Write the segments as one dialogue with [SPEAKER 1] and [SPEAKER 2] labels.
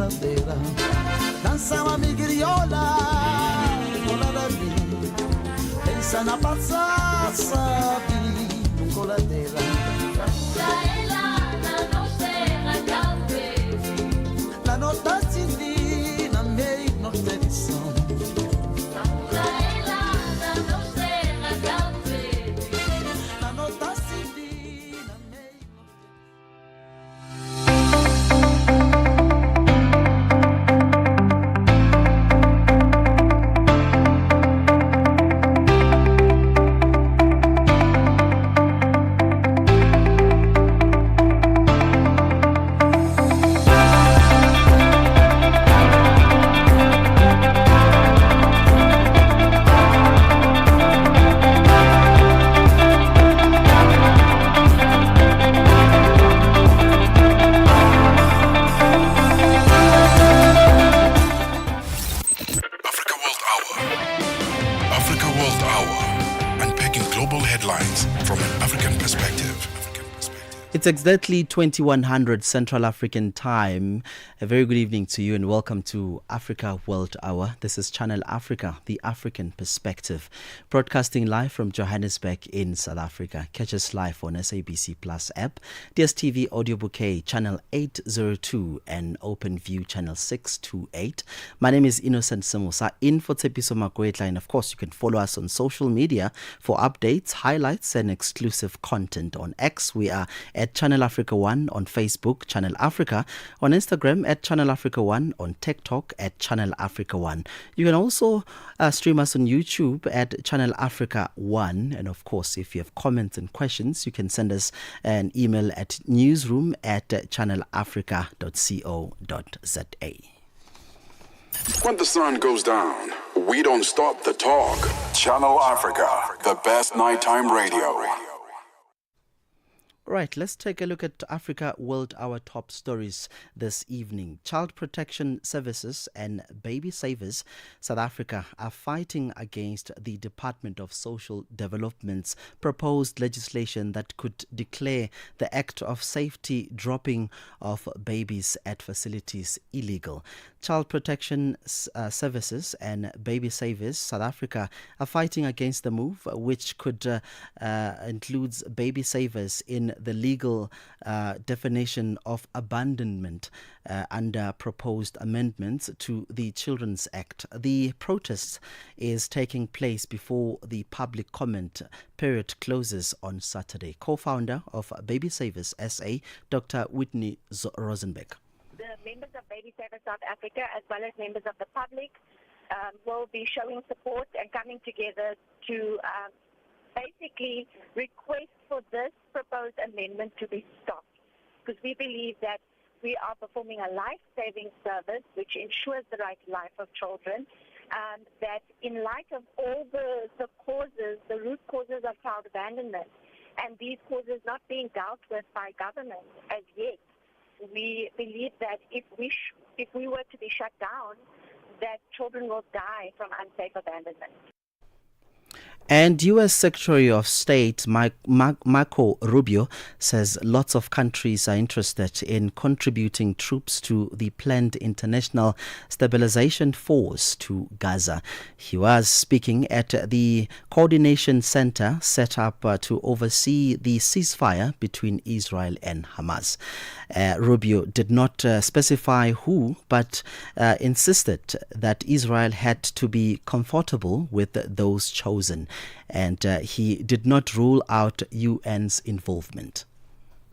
[SPEAKER 1] coladeira. Dança uma migriola, colada mim. Pensa na passada, sabe, coladeira. La nota cindi, na mei nostra edição. La nota cindi, na mei.
[SPEAKER 2] Africa World Hour, unpacking global headlines from an African perspective.
[SPEAKER 3] It's exactly 2100 Central African time. A very good evening to you and welcome to Africa World Hour. This is Channel Africa, the African perspective, broadcasting live from Johannesburg in South Africa. Catch us live on SABC Plus app, DSTV Audio Bouquet, Channel 802 and OpenView Channel 628. My name is Innocent Semosa, in for Tsepiso Makwetla, and of course you can follow us on social media for updates, highlights and exclusive content. On X, we are at Channel Africa 1, on Facebook, Channel Africa, on Instagram at Channel Africa 1, on TikTok at Channel Africa 1. You can also stream us on YouTube at Channel Africa 1. And of course, if you have comments and questions, you can send us an email at newsroom@channelafrica.co.za.
[SPEAKER 2] When the sun goes down, we don't stop the talk. Channel Africa, the best nighttime radio.
[SPEAKER 3] Right, let's take a look at Africa World Hour top stories this evening. Child Protection Services and Baby Savers South Africa are fighting against the Department of Social Development's proposed legislation that could declare the act of safety dropping of babies at facilities illegal. Child Protection Services and Baby Savers South Africa are fighting against the move, which could includes baby savers in the legal definition of abandonment under proposed amendments to the Children's Act. The protest is taking place before the public comment period closes on Saturday. Co-founder of Baby Savers SA, Dr. Whitney Rosenbeck.
[SPEAKER 4] The members of Baby Savers South Africa, as well as members of the public, will be showing support and coming together to basically request for this proposed amendment to be stopped, because we believe that we are performing a life-saving service which ensures the right to life of children, that in light of all the causes, the root causes of child abandonment, and these causes not being dealt with by government as yet, we believe that if we were to be shut down, that children will die from unsafe abandonment.
[SPEAKER 3] And U.S. Secretary of State Marco Rubio says lots of countries are interested in contributing troops to the planned international stabilization force to Gaza. He was speaking at the coordination center set up to oversee the ceasefire between Israel and Hamas. Rubio did not specify who, but insisted that Israel had to be comfortable with those chosen. And he did not rule out UN's involvement.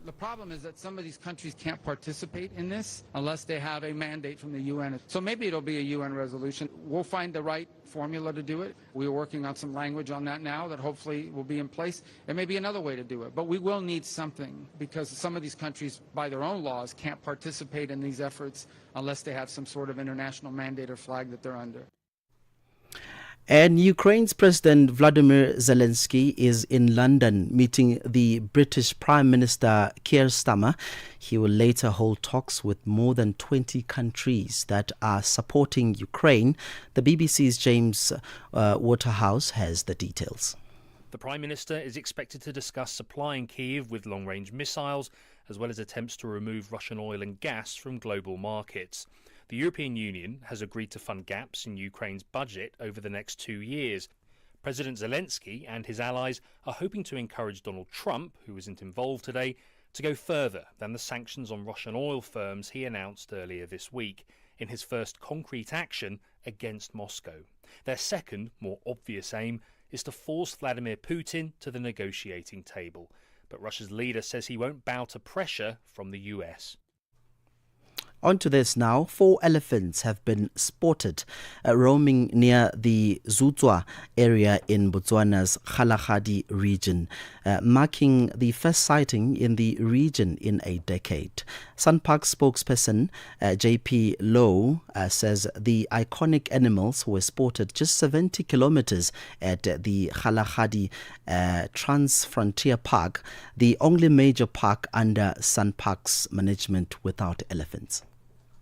[SPEAKER 5] The problem is that some of these countries can't participate in this unless they have a mandate from the UN. So maybe it'll be a UN resolution. We'll find the right formula to do it. We're working on some language on that now that hopefully will be in place. There may be another way to do it, but we will need something because some of these countries, by their own laws, can't participate in these efforts unless they have some sort of international mandate or flag that they're under.
[SPEAKER 3] And Ukraine's President Vladimir Zelensky is in London meeting the British Prime Minister Keir Starmer. He will later hold talks with more than 20 countries that are supporting Ukraine. The BBC's James Waterhouse has the details.
[SPEAKER 6] The Prime Minister is expected to discuss supplying Kyiv with long-range missiles, as well as attempts to remove Russian oil and gas from global markets. The European Union has agreed to fund gaps in Ukraine's budget over the next 2 years. President Zelensky and his allies are hoping to encourage Donald Trump, who isn't involved today, to go further than the sanctions on Russian oil firms he announced earlier this week in his first concrete action against Moscow. Their second, more obvious aim is to force Vladimir Putin to the negotiating table. But Russia's leader says he won't bow to pressure from the US.
[SPEAKER 3] On to this now. 4 elephants have been spotted roaming near the Zutswa area in Botswana's Kgalagadi region, marking the first sighting in the region in a decade. SANPark spokesperson JP Lowe says the iconic animals were spotted just 70 kilometers at the Kgalagadi Trans-Frontier Park, the only major park under SANPark's management without elephants.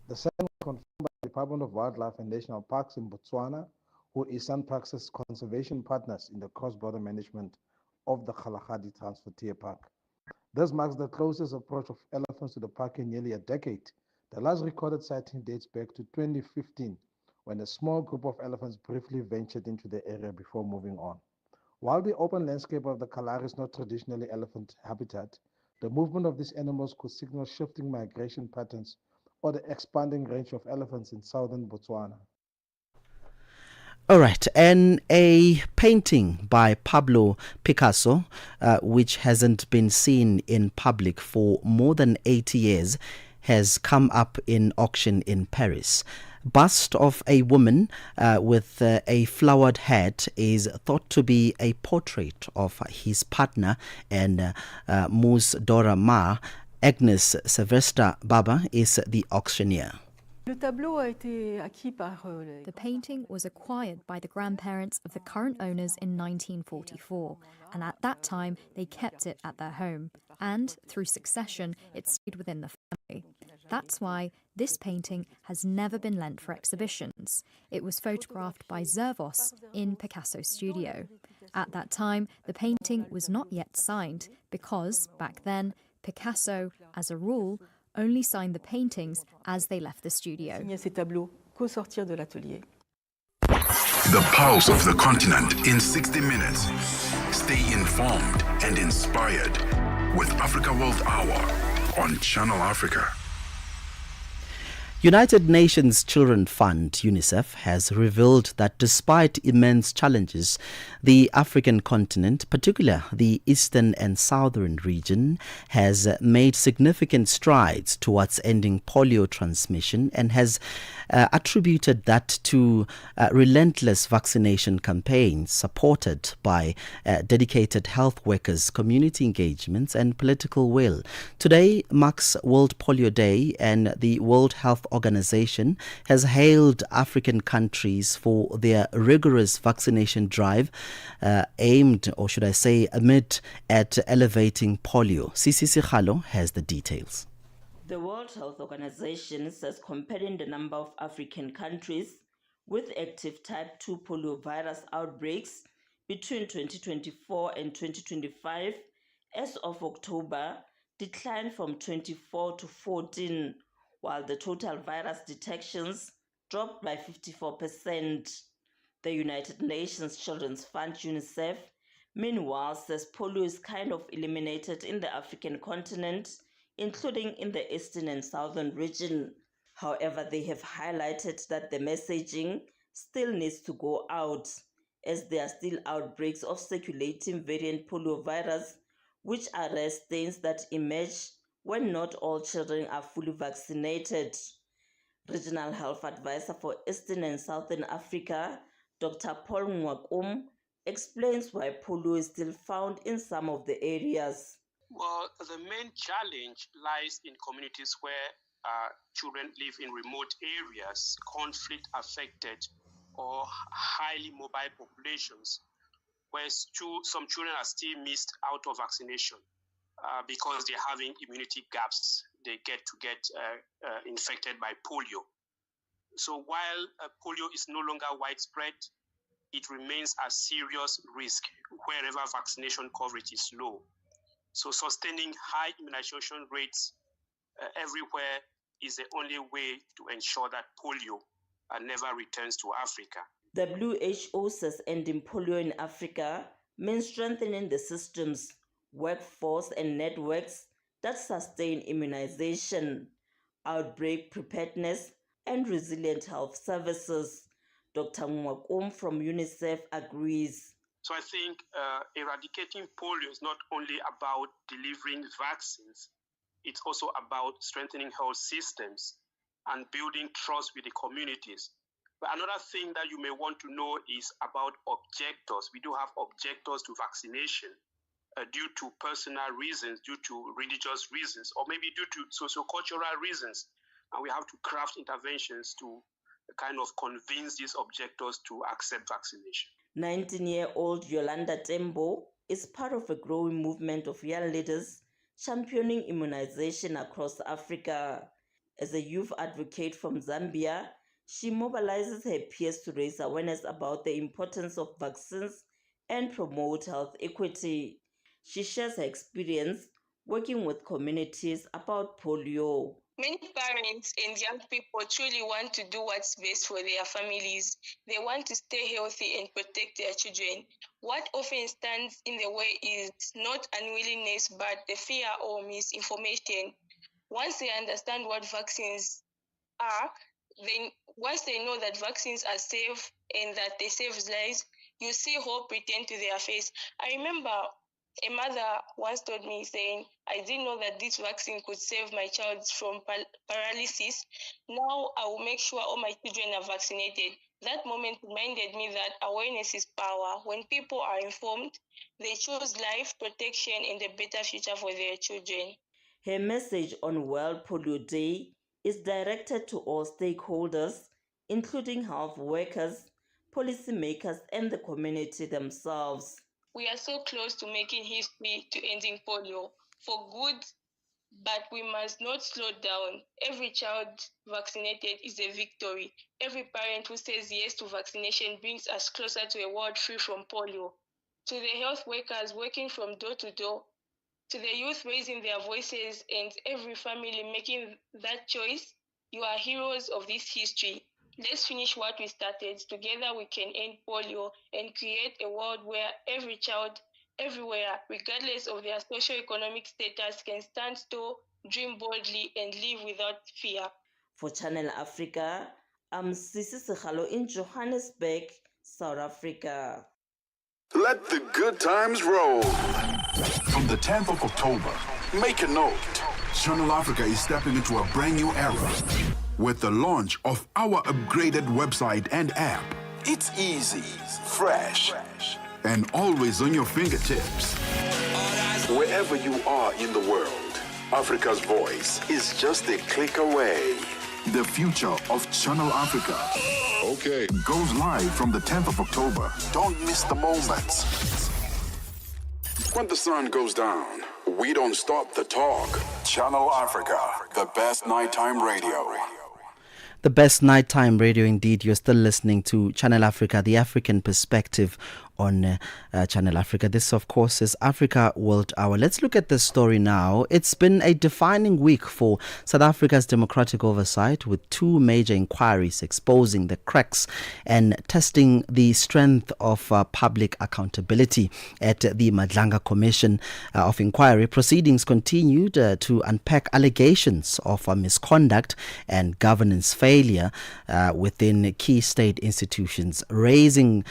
[SPEAKER 7] The sighting was confirmed by the Department of Wildlife and National Parks in Botswana, who is SANPark's conservation partners in the cross-border management of the Kgalagadi Trans-Frontier Park. This marks the closest approach of elephants to the park in nearly a decade. The last recorded sighting dates back to 2015, when a small group of elephants briefly ventured into the area before moving on. While the open landscape of the Kalahari is not traditionally elephant habitat, the movement of these animals could signal shifting migration patterns or the expanding range of elephants in southern Botswana.
[SPEAKER 3] All right, and a painting by Pablo Picasso, which hasn't been seen in public for more than 80 years, has come up in auction in Paris. Bust of a woman with a flowered head is thought to be a portrait of his partner and Mousse Dora Ma. Agnes Sylvester Baba is the auctioneer.
[SPEAKER 8] The painting was acquired by the grandparents of the current owners in 1944, and at that time they kept it at their home, and through succession it stayed within the family. That's why this painting has never been lent for exhibitions. It was photographed by Zervos in Picasso's studio. At that time, the painting was not yet signed because, back then, Picasso, as a rule, only signed the paintings as they left the studio.
[SPEAKER 2] The pulse of the continent in 60 minutes. Stay informed and inspired with Africa World Hour on Channel Africa.
[SPEAKER 3] United Nations Children Fund, UNICEF, has revealed that despite immense challenges, the African continent, particularly the eastern and southern region, has made significant strides towards ending polio transmission and has attributed that to relentless vaccination campaigns supported by dedicated health workers, community engagements and political will. Today marks World Polio Day, and the World Health Organization has hailed African countries for their rigorous vaccination drive aimed, or should I say, amid at elevating polio. Sisi Sikhalo has the details.
[SPEAKER 9] The World Health Organization says comparing the number of African countries with active type 2 polio virus outbreaks between 2024 and 2025 as of October declined from 24 to 14, while the total virus detections dropped by 54%. The United Nations Children's Fund, UNICEF, meanwhile says polio is kind of eliminated in the African continent, including in the eastern and southern region. However, they have highlighted that the messaging still needs to go out, as there are still outbreaks of circulating variant poliovirus, which are rare stains that emerge when not all children are fully vaccinated. Regional Health Advisor for Eastern and Southern Africa, Dr. Paul Nwakum, explains why polio is still found in some of the areas.
[SPEAKER 10] Well, the main challenge lies in communities where children live in remote areas, conflict-affected or highly mobile populations, where some children are still missed out of vaccination because they're having immunity gaps. They get infected by polio. So while polio is no longer widespread, it remains a serious risk wherever vaccination coverage is low. So sustaining high immunization rates everywhere is the only way to ensure that polio never returns to Africa.
[SPEAKER 9] WHO says ending polio in Africa means strengthening the systems, workforce, and networks that sustain immunization, outbreak preparedness, and resilient health services. Dr. Mwakum from UNICEF agrees.
[SPEAKER 10] So I think eradicating polio is not only about delivering vaccines, it's also about strengthening health systems and building trust with the communities. But another thing that you may want to know is about objectors. We do have objectors to vaccination due to personal reasons, due to religious reasons, or maybe due to socio-cultural reasons. And we have to craft interventions to kind of convince these objectors to accept vaccination.
[SPEAKER 9] 19-year-old Yolanda Tembo is part of a growing movement of young leaders championing immunization across Africa. As a youth advocate from Zambia, she mobilizes her peers to raise awareness about the importance of vaccines and promote health equity. She shares her experience working with communities about polio.
[SPEAKER 11] Many parents and young people truly want to do what's best for their families. They want to stay healthy and protect their children. What often stands in the way is not unwillingness, but the fear or misinformation. Once they understand what vaccines are, once they know that vaccines are safe and that they save lives, you see hope return to their face. I remember a mother once told me, saying, I didn't know that this vaccine could save my child from paralysis. Now I will make sure all my children are vaccinated. That moment reminded me that awareness is power. When people are informed, they choose life, protection, and a better future for their children.
[SPEAKER 9] Her message on World Polio Day is directed to all stakeholders, including health workers, policymakers, and the community themselves.
[SPEAKER 11] We are so close to making history to ending polio for good, but we must not slow down. Every child vaccinated is a victory. Every parent who says yes to vaccination brings us closer to a world free from polio. To the health workers working from door to door, to the youth raising their voices, and every family making that choice, you are heroes of this history. Let's finish what we started. Together we can end polio and create a world where every child, everywhere, regardless of their socio-economic status, can stand tall, dream boldly, and live without fear.
[SPEAKER 9] For Channel Africa, I'm Sisi Sekhalo in Johannesburg, South Africa.
[SPEAKER 2] Let the good times roll. From the 10th of October, make a note. Channel Africa is stepping into a brand new era with the launch of our upgraded website and app. It's easy, fresh, and always on your fingertips. Wherever you are in the world, Africa's voice is just a click away. The future of Channel Africa goes live from the 10th of October. Don't miss the moments. When the sun goes down, we don't stop the talk. Channel Africa, the best nighttime radio.
[SPEAKER 3] The best nighttime radio indeed. You're still listening to Channel Africa, the African perspective on Channel Africa. This, of course, is Africa World Hour. Let's look at this story now. It's been a defining week for South Africa's democratic oversight, with two major inquiries exposing the cracks and testing the strength of public accountability. At the Madlanga Commission of Inquiry, proceedings continued to unpack allegations of misconduct and governance failure within key state institutions, raising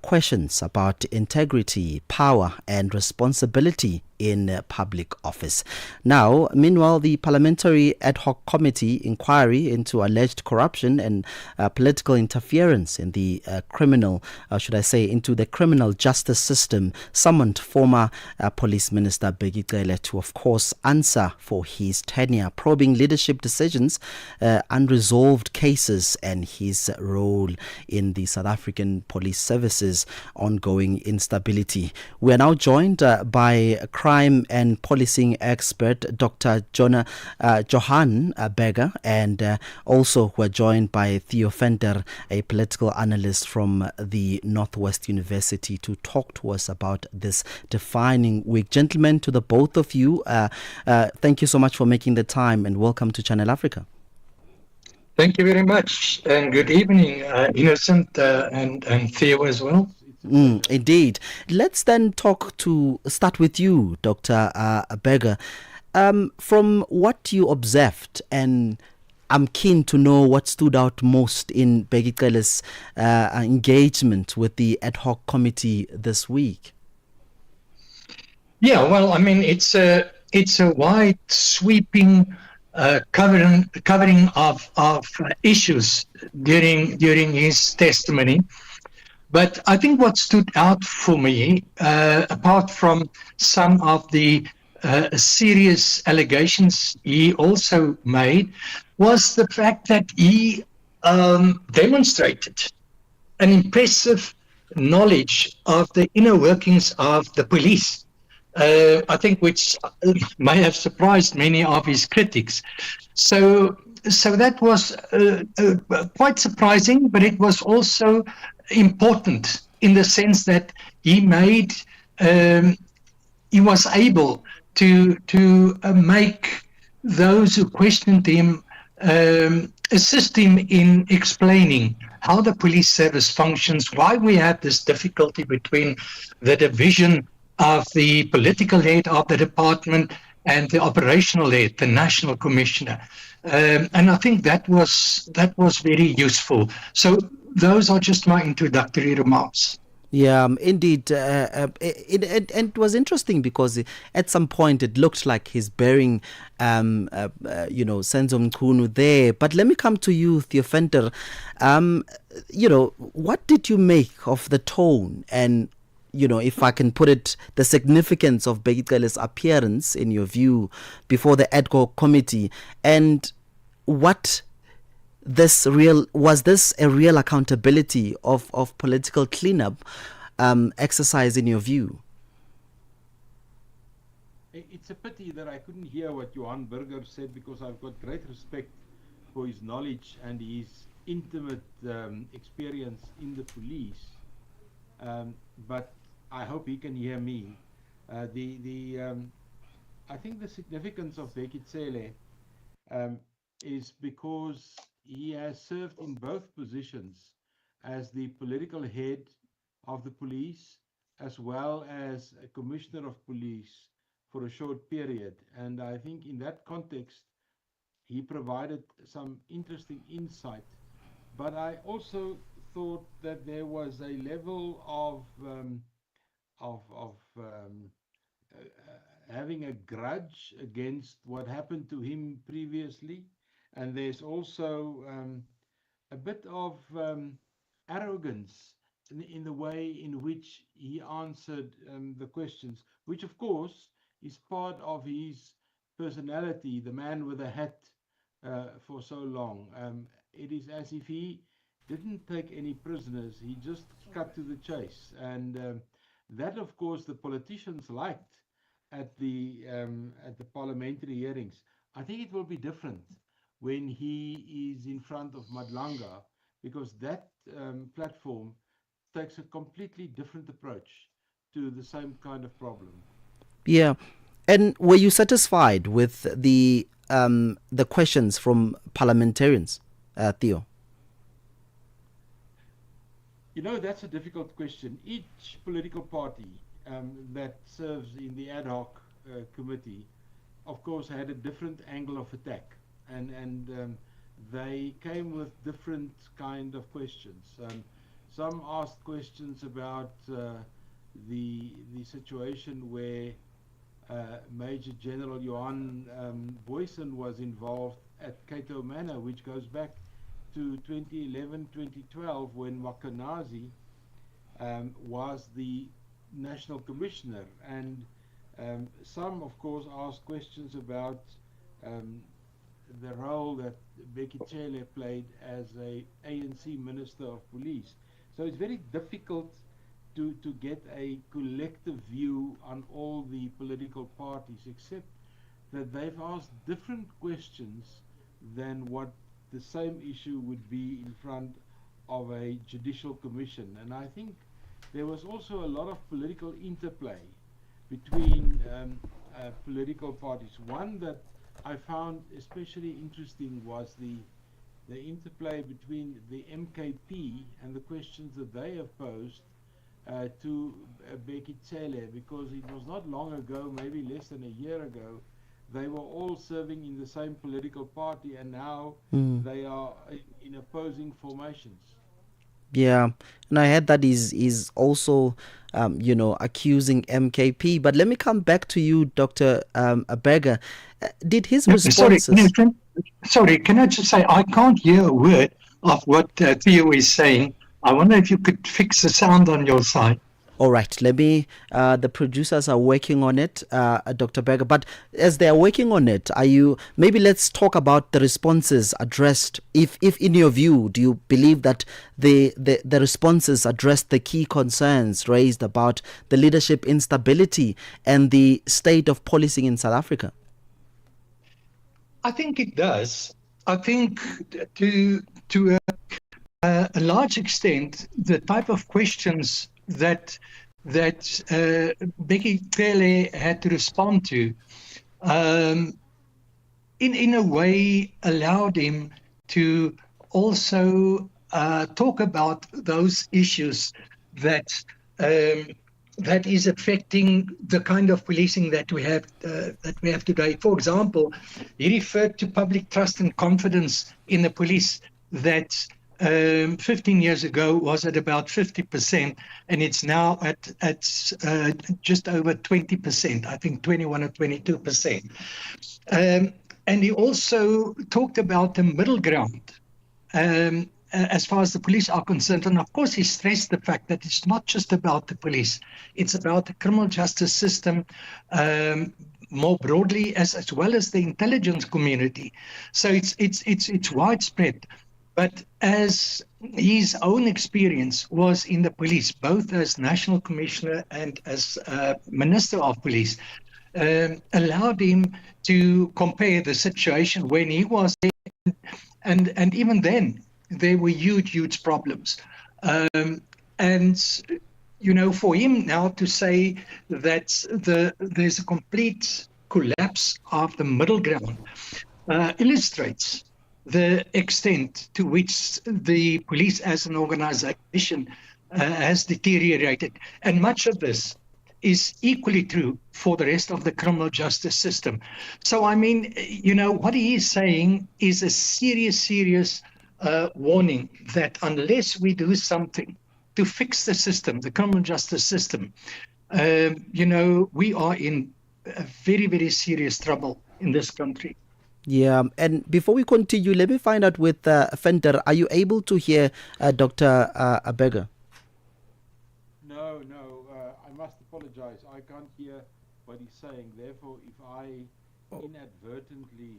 [SPEAKER 3] questions about integrity, power, and responsibility in public office. Now, meanwhile, the Parliamentary Ad Hoc Committee inquiry into alleged corruption and political interference in the into the criminal justice system summoned former Police Minister Bheki Cele to, of course, answer for his tenure, probing leadership decisions, unresolved cases, and his role in the South African Police Service's ongoing instability. We are now joined by crime and policing expert Dr. Johan Berger, and also we're joined by Theo Venter, a political analyst from the Northwest University, to talk to us about this defining week. Gentlemen, to the both of you, thank you so much for making the time, and welcome to Channel Africa.
[SPEAKER 12] Thank you very much, and good evening, Innocent and Theo as well.
[SPEAKER 3] Indeed. Let's then start with you, Dr. Berger. From what you observed, and I'm keen to know what stood out most in Begicele's engagement with the ad hoc committee this week.
[SPEAKER 12] Yeah, well, I mean, it's a wide sweeping covering of issues during his testimony. But I think what stood out for me, apart from some of the serious allegations he also made, was the fact that he demonstrated an impressive knowledge of the inner workings of the police. I think which may have surprised many of his critics. So that was quite surprising, but it was also important in the sense that he made he was able to make those who questioned him assist him in explaining how the police service functions, why we have this difficulty between the division of the political head of the department and the operational head, the national commissioner. And I think that was very useful. So those are just my introductory remarks.
[SPEAKER 3] Yeah, indeed. It was interesting because at some point it looked like he's bearing, Senzo Mkhunu there. But let me come to you, Theofenter. What did you make of the tone and, if I can put it, the significance of Begicele's appearance, in your view, before the ad hoc committee? And was this a real accountability of political cleanup exercise, in your view?
[SPEAKER 13] It's a pity that I couldn't hear what Johan Burger said, because I've got great respect for his knowledge and his intimate experience in the police. But I hope he can hear me. I think the significance of Bekitsele is because he has served in both positions as the political head of the police as well as a commissioner of police for a short period. And I think in that context, he provided some interesting insight. But I also thought that there was a level of having a grudge against what happened to him previously. And there's also a bit of arrogance in the way in which he answered the questions, which of course is part of his personality, the man with a hat for so long. It is as if he didn't take any prisoners, he just cut to the chase. And that, of course, the politicians liked at the parliamentary hearings. I think it will be different when he is in front of Madlanga, because that platform takes a completely different approach to the same kind of problem.
[SPEAKER 3] Yeah. And were you satisfied with the questions from parliamentarians, Theo?
[SPEAKER 13] That's a difficult question. Each political party that serves in the ad hoc committee, of course, had a different angle of attack. And they came with different kind of questions. Some asked questions about the situation where Major General Johan Boysen was involved at Cato Manor, which goes back to 2011, 2012, when Wakanazi was the national commissioner. And some, of course, asked questions about the role that Bekitsele played as a ANC Minister of Police. So it's very difficult to get a collective view on all the political parties, except that they've asked different questions than what the same issue would be in front of a judicial commission. And I think there was also a lot of political interplay between political parties. One that I found especially interesting was the the interplay between the MKP and the questions that they have posed to Bheki Cele, because it was not long ago, maybe less than a year ago, they were all serving in the same political party, and now they are in opposing formations.
[SPEAKER 3] Yeah, and I heard that is also, accusing MKP. But let me come back to you, Dr. Abega. Did his responses...
[SPEAKER 12] Sorry, can I just say, I can't hear a word of what Theo is saying. I wonder if you could fix the sound on your side.
[SPEAKER 3] All right, let me, the producers are working on it, Dr. Berger, but as they are working on it, maybe let's talk about the responses addressed. If in your view, do you believe that the responses addressed the key concerns raised about the leadership instability and the state of policing in South Africa?
[SPEAKER 12] I think it does. I think to a large extent, the type of questions that Bheki Cele had to respond to, in a way, allowed him to also talk about those issues that is affecting the kind of policing that we have today. For example, he referred to public trust and confidence in the police that 15 years ago was at about 50%, and it's now at just over 20%, I think 21 or 22%. And he also talked about the middle ground as far as the police are concerned. And of course, he stressed the fact that it's not just about the police, it's about the criminal justice system more broadly, as well as the intelligence community. So it's widespread. But as his own experience was in the police, both as National Commissioner and as Minister of Police, allowed him to compare the situation when he was there, and even then there were huge problems. And for him now to say that there's a complete collapse of the middle ground illustrates the extent to which the police as an organization has deteriorated. And much of this is equally true for the rest of the criminal justice system. So, I mean, what he is saying is a serious warning that unless we do something to fix the system, the criminal justice system, we are in very serious trouble in this country.
[SPEAKER 3] Yeah, and before we continue, let me find out with Fender, are you able to hear Dr. Abega?
[SPEAKER 13] No, I must apologize. I can't hear what he's saying. Therefore, if I inadvertently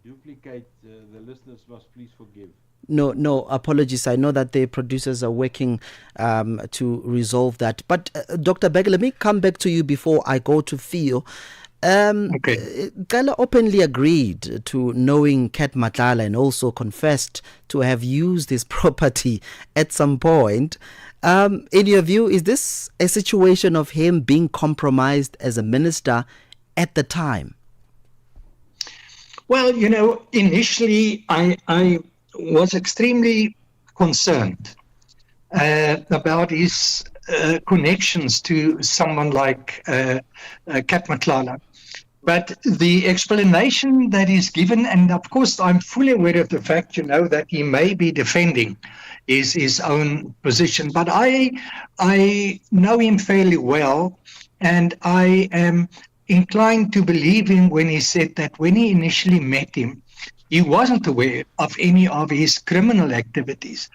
[SPEAKER 13] duplicate, the listeners must please forgive.
[SPEAKER 3] No, apologies. I know that the producers are working to resolve that. But Dr. Abega, let me come back to you before I go to Theo. Gala openly agreed to knowing Cat Matlala and also confessed to have used his property at some point. In your view, is this a situation of him being compromised as a minister at the time?
[SPEAKER 12] Well, initially I was extremely concerned about his connections to someone like Cat Matlala. But the explanation that is given, and of course I'm fully aware of the fact, that he may be defending his own position, but I know him fairly well, and I am inclined to believe him when he said that when he initially met him, he wasn't aware of any of his criminal activities.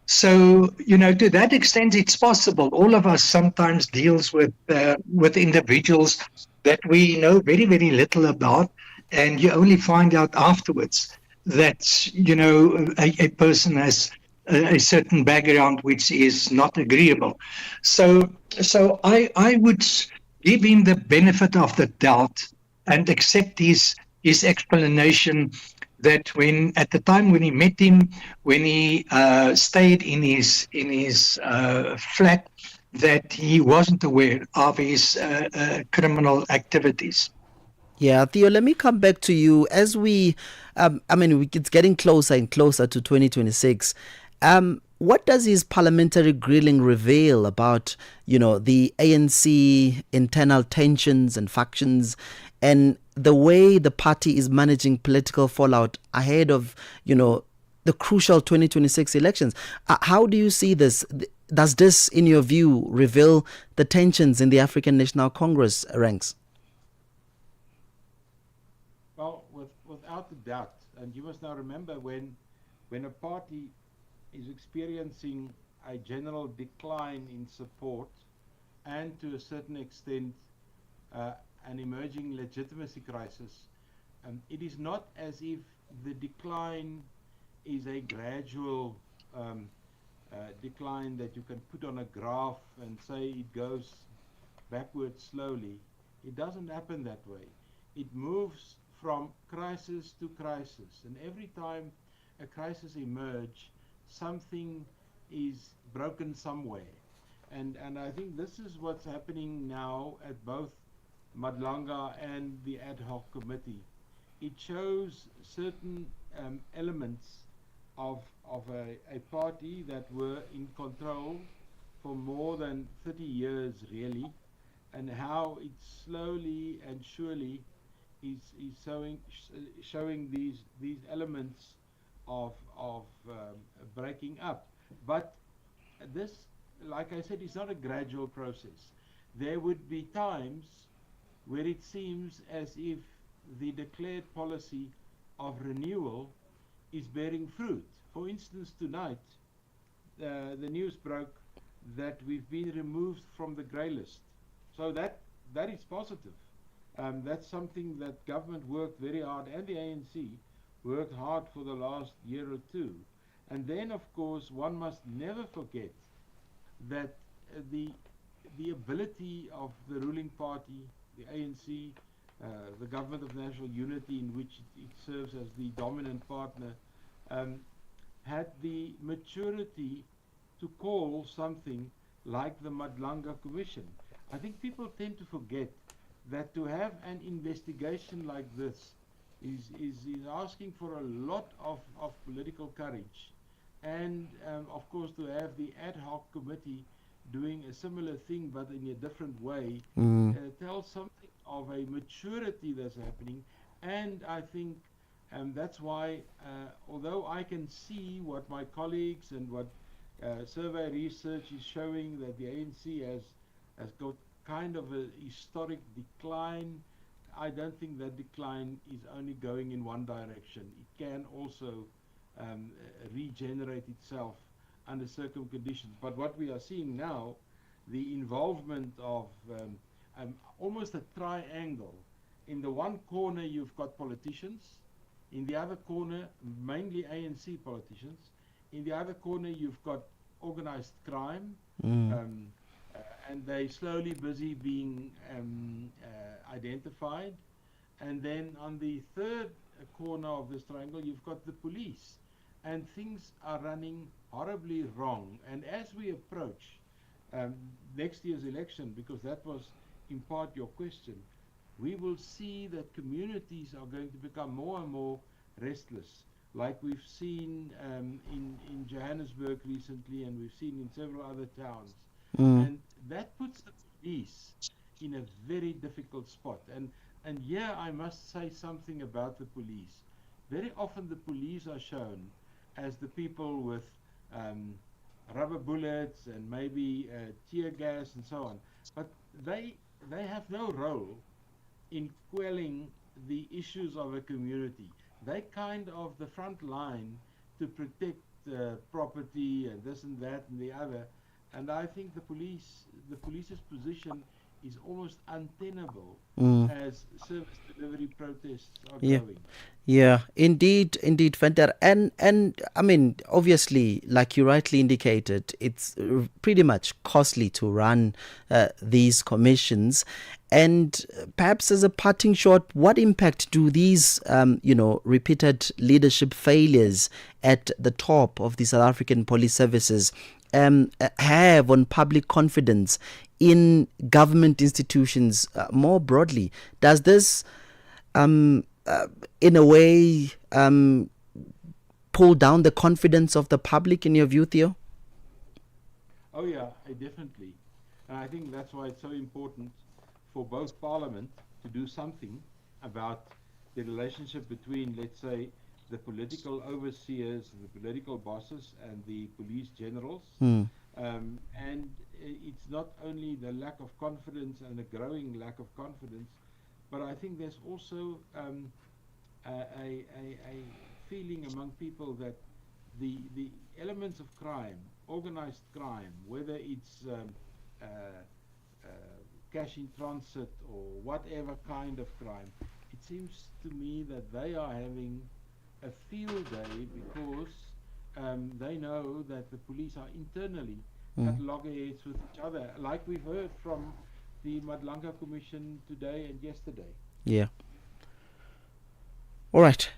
[SPEAKER 12] So, to that extent, it's possible. All of us sometimes deals with individuals that we know very little about, and you only find out afterwards that, a person has a certain background which is not agreeable. So I would give him the benefit of the doubt and accept his explanation that at the time when he met him, when he stayed in his flat, that he wasn't aware of his criminal activities.
[SPEAKER 3] Yeah, Theo, let me come back to you as it's getting closer and closer to 2026. What does his parliamentary grilling reveal about, the ANC internal tensions and factions and the way the party is managing political fallout ahead of, the crucial 2026 elections? How do you see this? Does this, in your view, reveal the tensions in the African National Congress ranks?
[SPEAKER 13] Well, without a doubt, and you must now remember when a party is experiencing a general decline in support and to a certain extent an emerging legitimacy crisis, it is not as if the decline is a gradual decline that you can put on a graph and say it goes backwards slowly. It doesn't happen that way. It moves from crisis to crisis, and every time a crisis emerges, something is broken somewhere. And I think this is what's happening now at both Madlanga and the ad hoc committee. It shows certain elements of a party that were in control for more than 30 years really, and how it slowly and surely is showing these elements of breaking up. But this, like I said, is not a gradual process. There would be times where it seems as if the declared policy of renewal is bearing fruit. For instance, tonight the news broke that we've been removed from the grey list. So that is positive. That's something that government worked very hard, and the ANC worked hard for the last year or two. And then, of course, one must never forget that the ability of the ruling party, the ANC, the Government of National Unity, in which it serves as the dominant partner, had the maturity to call something like the Madlanga Commission. I think people tend to forget that to have an investigation like this is asking for a lot of political courage, and of course to have the ad hoc committee doing a similar thing but in a different way tells something of a maturity that's happening. And I think that's why although I can see what my colleagues and what survey research is showing, that the ANC has got kind of a historic decline, I don't think that decline is only going in one direction. It can also regenerate itself under certain conditions. But what we are seeing now, the involvement of almost a triangle. In the one corner you've got politicians, in the other corner mainly ANC politicians, in the other corner you've got organized crime, and they slowly busy being identified. And then on the third corner of this triangle you've got the police, and things are running horribly wrong. And as we approach next year's election, because that was in part your question, we will see that communities are going to become more and more restless, like we've seen in Johannesburg recently, and we've seen in several other towns. And that puts the police in a very difficult spot. And here I must say something about the police. Very often the police are shown as the people with rubber bullets and maybe tear gas and so on. But they have no role in quelling the issues of a community. They kind of the front line to protect property and this and that and the other. And I think the police's position is almost untenable as service delivery protests are going.
[SPEAKER 3] Yeah, indeed, Venter. And I mean, obviously, like you rightly indicated, it's pretty much costly to run these commissions. And perhaps as a parting shot, what impact do these, repeated leadership failures at the top of the South African police services have on public confidence in government institutions more broadly? Does this in a way, pull down the confidence of the public, in your view, Theo?
[SPEAKER 13] Oh yeah, definitely. And I think that's why it's so important for both Parliament to do something about the relationship between, let's say, the political overseers, the political bosses, and the police generals. And it's not only the lack of confidence and the growing lack of confidence, but I think there's also a feeling among people that the elements of crime, organized crime, whether it's cash in transit or whatever kind of crime, it seems to me that they are having a field day because they know that the police are internally at loggerheads with each other, like we've heard from the Madlanga Commission today and yesterday.
[SPEAKER 3] Yeah. All right.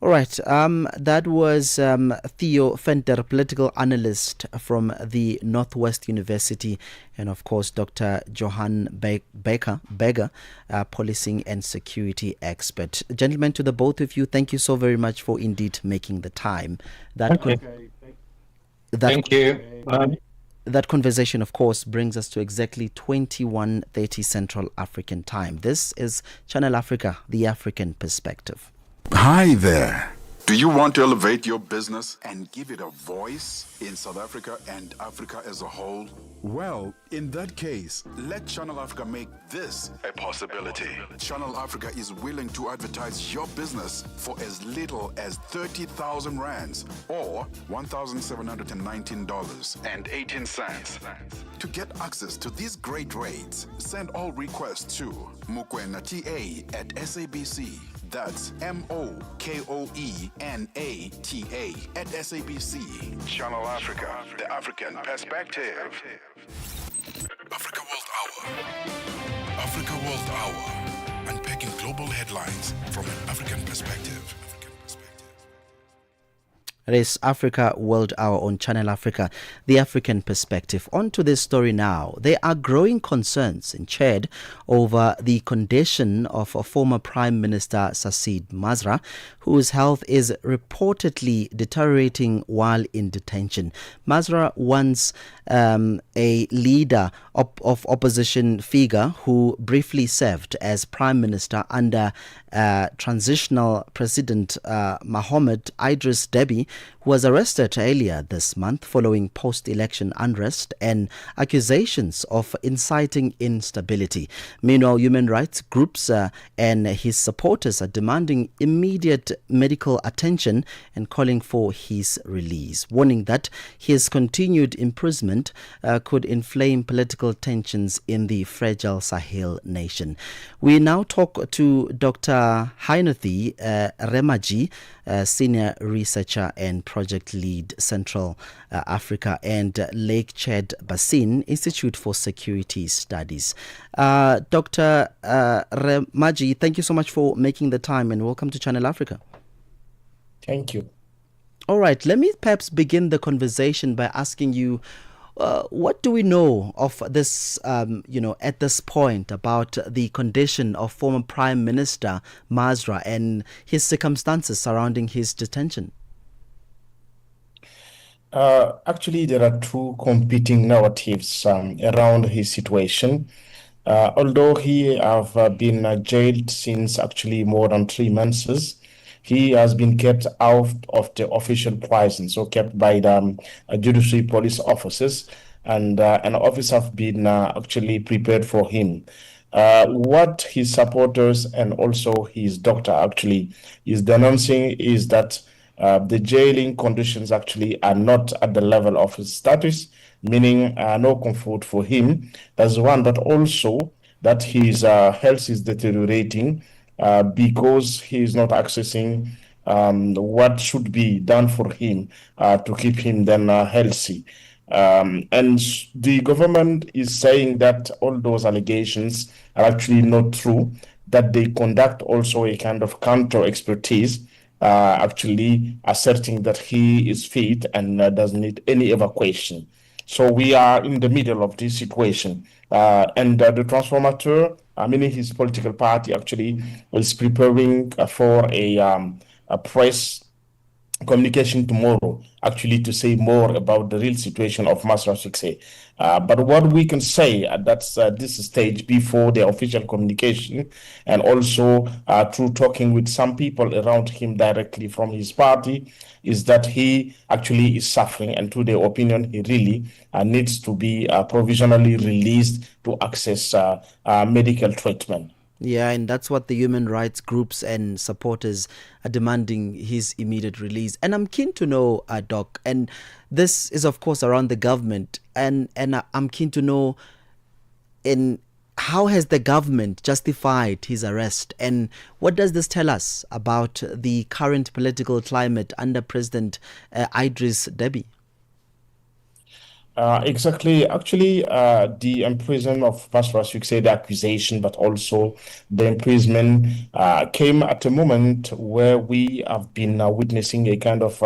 [SPEAKER 3] That was Theo Venter, political analyst from the Northwest University, and of course Dr. Johan Beggar, policing and security expert. Gentlemen, to the both of you, thank you so very much for indeed making the time.
[SPEAKER 12] Thank you.
[SPEAKER 3] That conversation, of course, brings us to exactly 21:30 Central African Time. This is Channel Africa, the African perspective.
[SPEAKER 2] Hi there. Do you want to elevate your business and give it a voice in South Africa and Africa as a whole? Well, in that case, let Channel Africa make this a possibility. Channel Africa is willing to advertise your business for as little as 30,000 rands or $1,719.18. To get access to these great rates, send all requests to mokoenata@SABC. That's MOKOENATA@SABC. Channel Africa, the African perspective. Africa World Hour. Africa World Hour. Unpacking global headlines from an African perspective.
[SPEAKER 3] It is Africa World Hour on Channel Africa, the African perspective. On to this story now. There are growing concerns in Chad over the condition of a former Prime Minister Sassid Mazra, whose health is reportedly deteriorating while in detention. Mazra, once a leader of opposition figure who briefly served as Prime Minister under transitional President Mohamed Idris Deby, was arrested earlier this month following post-election unrest and accusations of inciting instability. Meanwhile, human rights groups and his supporters are demanding immediate medical attention and calling for his release, warning that his continued imprisonment could inflame political tensions in the fragile Sahel nation. We now talk to Dr. Hainathi Remaji, senior researcher and project lead, Central Africa and Lake Chad Basin Institute for Security Studies. Dr. Remaji, thank you so much for making the time and welcome to Channel Africa.
[SPEAKER 14] Thank you.
[SPEAKER 3] All right, let me perhaps begin the conversation by asking you, what do we know of this, at this point about the condition of former Prime Minister Mazra and his circumstances surrounding his detention?
[SPEAKER 14] Actually, there are two competing narratives around his situation. Although he have been jailed since actually more than 3 months, he has been kept out of the official prison, so kept by the judiciary police officers, and an office have been actually prepared for him. What his supporters and also his doctor actually is denouncing is that the jailing conditions actually are not at the level of his status, meaning no comfort for him. That's one, but also that his health is deteriorating because he is not accessing what should be done for him to keep him then healthy. And the government is saying that all those allegations are actually not true, that they conduct also a kind of counter expertise, actually asserting that he is fit and doesn't need any evacuation. So we are in the middle of this situation. And the transformateur meaning his political party, actually is preparing for a press communication tomorrow, actually, to say more about the real situation of Masra Success. But what we can say at this stage, before the official communication, and also through talking with some people around him directly from his party, is that he actually is suffering, and to their opinion, he really needs to be provisionally released to access medical treatment.
[SPEAKER 3] Yeah, and that's what the human rights groups and supporters are demanding, his immediate release. And I'm keen to know, Doc, and this is of course around the government, and I'm keen to know in how has the government justified his arrest, and what does this tell us about the current political climate under President Idris Deby?
[SPEAKER 14] Exactly. Actually, the imprisonment of Masras, you say the accusation, but also the imprisonment came at a moment where we have been witnessing a kind of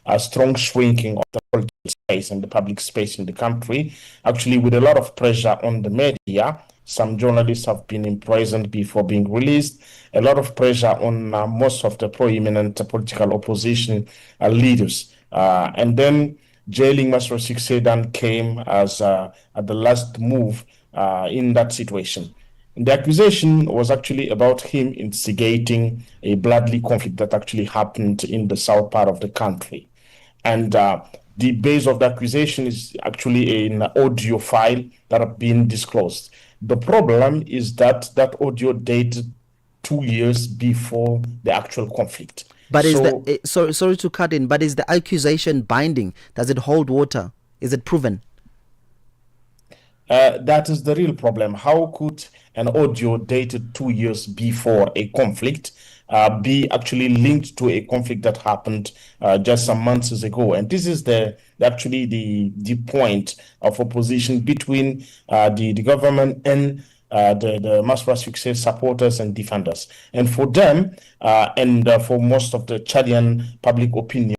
[SPEAKER 14] a strong shrinking of the political space and the public space in the country. Actually, with a lot of pressure on the media, some journalists have been imprisoned before being released. A lot of pressure on most of the prominent political opposition leaders. And then jailing Masro Sedan came as at the last move in that situation. And the accusation was actually about him instigating a bloody conflict that actually happened in the south part of the country. And the base of the accusation is actually an audio file that have been disclosed. The problem is that that audio dated 2 years before the actual conflict.
[SPEAKER 3] But is the sorry to cut in, but is the accusation binding? Does it hold water? Is it proven?
[SPEAKER 14] That is the real problem. How could an audio dated 2 years before a conflict be actually linked to a conflict that happened just some months ago? And this is actually the point of opposition between the government and the Masra Success supporters and defenders. And for them, and for most of the Chadian public opinion,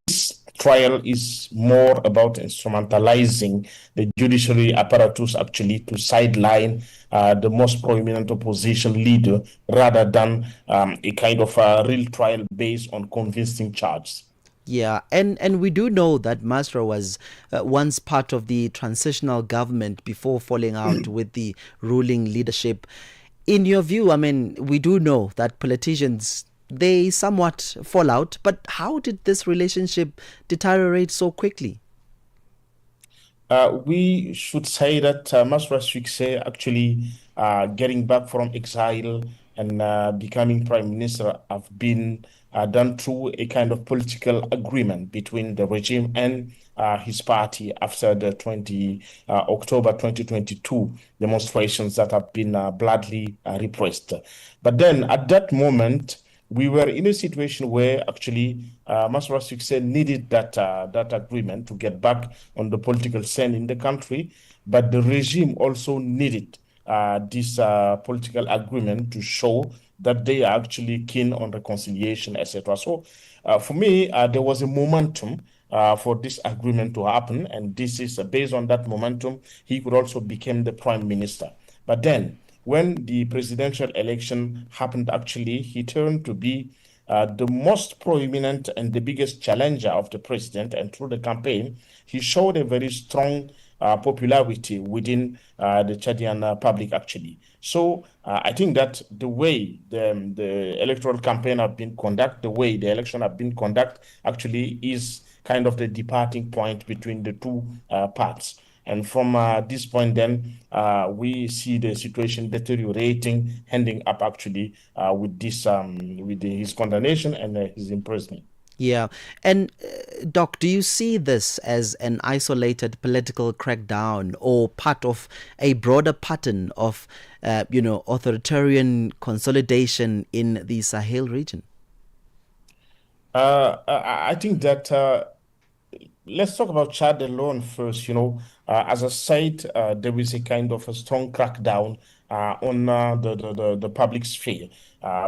[SPEAKER 14] this trial is more about instrumentalizing the judiciary apparatus actually to sideline the most prominent opposition leader rather than a kind of a real trial based on convincing charges.
[SPEAKER 3] Yeah, and we do know that Masra was once part of the transitional government before falling out with the ruling leadership. In your view, I mean, we do know that politicians, they somewhat fall out, but how did this relationship deteriorate so quickly?
[SPEAKER 14] We should say that Masra Success actually getting back from exile and becoming prime minister have been done through a kind of political agreement between the regime and his party after the October 2022 demonstrations that have been bloodily repressed. But then at that moment, we were in a situation where actually Masra Success needed that agreement to get back on the political scene in the country, but the regime also needed this political agreement to show that they are actually keen on reconciliation, etc. So for me, there was a momentum for this agreement to happen, and this is based on that momentum, he could also become the prime minister. But then when the presidential election happened, actually, he turned to be the most prominent and the biggest challenger of the president. And through the campaign, he showed a very strong popularity within the Chadian public, actually. So I think that the way the electoral campaign have been conducted, the way the election have been conducted, actually is kind of the departing point between the two parts. And from this point, then we see the situation deteriorating, ending up actually with this, with his condemnation and his imprisonment.
[SPEAKER 3] Yeah, and Doc, do you see this as an isolated political crackdown or part of a broader pattern of, authoritarian consolidation in the Sahel region?
[SPEAKER 14] I think that let's talk about Chad alone first. As I said, there is a kind of a strong crackdown on the public sphere,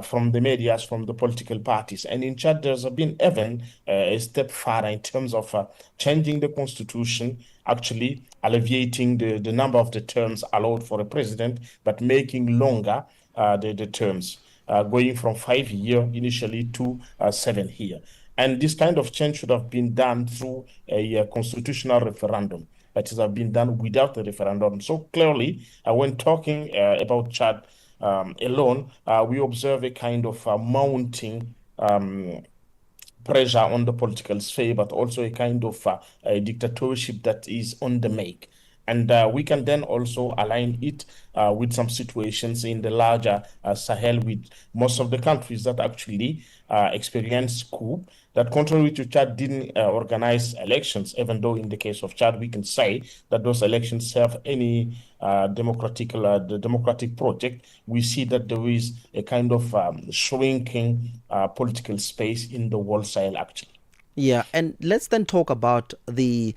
[SPEAKER 14] from the medias, from the political parties. And in Chad, there's been even a step further in terms of changing the constitution, actually alleviating the number of the terms allowed for a president, but making longer the terms, going from 5 year initially to 7 year. And this kind of change should have been done through a constitutional referendum, but it has been done without a referendum. So clearly, when talking about Chad alone, we observe a kind of mounting pressure on the political sphere, but also a kind of a dictatorship that is on the make. And we can then also align it with some situations in the larger Sahel, with most of the countries that actually experience coup, that contrary to Chad didn't organize elections, even though in the case of Chad, we can say that those elections serve any the democratic project. We see that there is a kind of shrinking political space in the world Sahel, actually.
[SPEAKER 3] Yeah, and let's then talk about the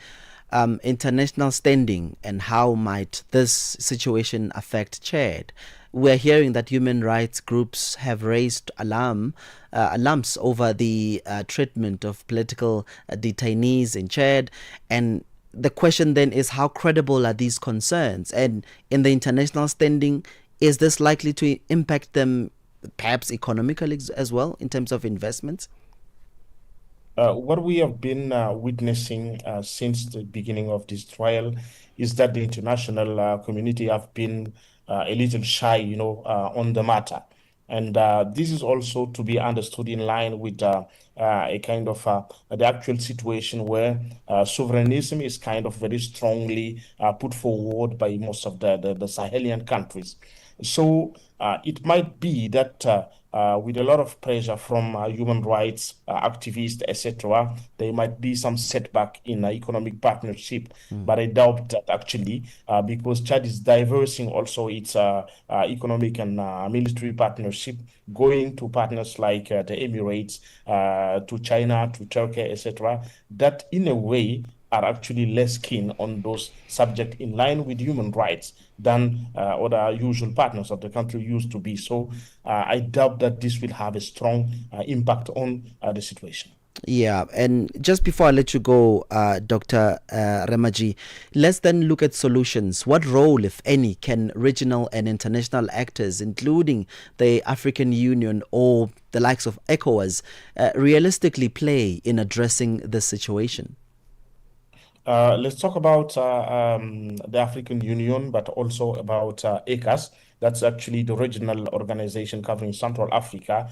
[SPEAKER 3] international standing and how might this situation affect Chad. We're hearing that human rights groups have raised alarms over the treatment of political detainees in Chad, and the question then is, how credible are these concerns? And in the international standing, is this likely to impact them perhaps economically as well in terms of investments?
[SPEAKER 14] What we have been witnessing since the beginning of this trial is that the international community have been a little shy, on the matter. And this is also to be understood in line with a kind of the actual situation where sovereignism is kind of very strongly put forward by most of the Sahelian countries. So it might be that with a lot of pressure from human rights activists, etc., there might be some setback in economic partnership. But I doubt that actually, because Chad is diversing also its economic and military partnership, going to partners like the Emirates, to China, to Turkey, etc., that in a way are actually less keen on those subjects in line with human rights than other usual partners of the country used to be. So I doubt that this will have a strong impact on the situation.
[SPEAKER 3] Yeah, and just before I let you go, Dr. Remaji, let's then look at solutions. What role, if any, can regional and international actors, including the African Union or the likes of ECOWAS, realistically play in addressing this situation?
[SPEAKER 14] Let's talk about the African Union, but also about ECAS. That's actually the regional organization covering Central Africa,